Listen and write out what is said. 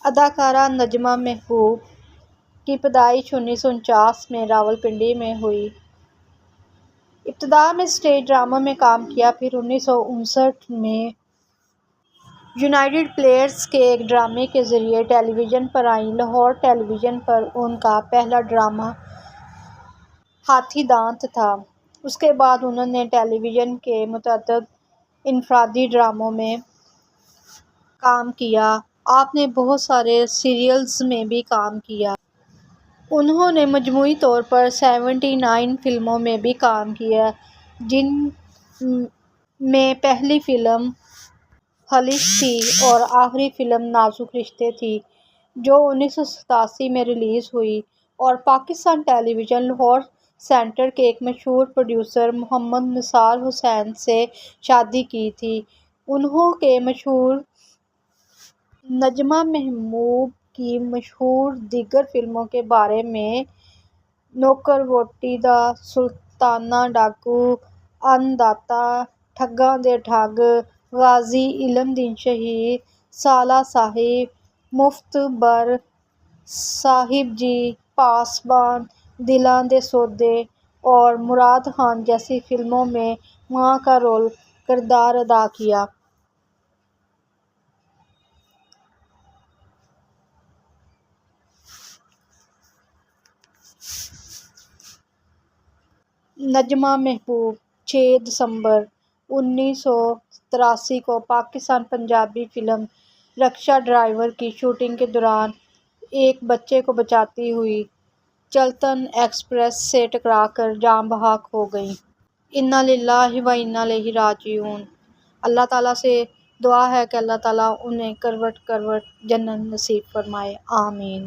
اداکارہ نجمہ محبوب کی پیدائش 1949 میں راولپنڈی میں ہوئی۔ ابتدا میں اسٹیج ڈراموں میں کام کیا، پھر 1959 میں یونائیٹڈ پلیئرز کے ایک ڈرامے کے ذریعے ٹیلی ویژن پر آئیں۔ لاہور ٹیلی ویژن پر ان کا پہلا ڈرامہ ہاتھی دانت تھا۔ اس کے بعد انہوں نے ٹیلی ویژن کے متعدد انفرادی ڈراموں میں کام کیا۔ آپ نے بہت سارے سیریلز میں بھی کام کیا۔ انہوں نے مجموعی طور پر 79 فلموں میں بھی کام کیا، جن میں پہلی فلم خلش تھی اور آخری فلم نازک رشتے تھی، جو 1987 میں ریلیز ہوئی اور پاکستان ٹیلی ویژن لاہور سینٹر کے ایک مشہور پروڈیوسر محمد نثار حسین سے شادی کی تھی۔ انہوں کے مشہور نجمہ محبوب کی مشہور دیگر فلموں کے بارے میں نوکر ووٹی دا سلطانہ ڈاکو، ان داتا، ٹھگاں دے ٹھگ، غازی علم دین شہید، سالہ صاحب، مفت بر، صاحب جی، پاسبان، دلاں دے سودے اور مراد خان جیسی فلموں میں ماں کا کردار ادا کیا۔ نجمہ محبوب 6 دسمبر 1983 کو پاکستان پنجابی فلم رکشا ڈرائیور کی شوٹنگ کے دوران ایک بچے کو بچاتی ہوئی چلتن ایکسپریس سے ٹکرا کر جاں بحق ہو گئیں۔ انا للہ و انا الیہ راجعون۔ اللہ تعالیٰ سے دعا ہے کہ اللہ تعالیٰ انہیں کروٹ کروٹ جنت نصیب فرمائے، آمین۔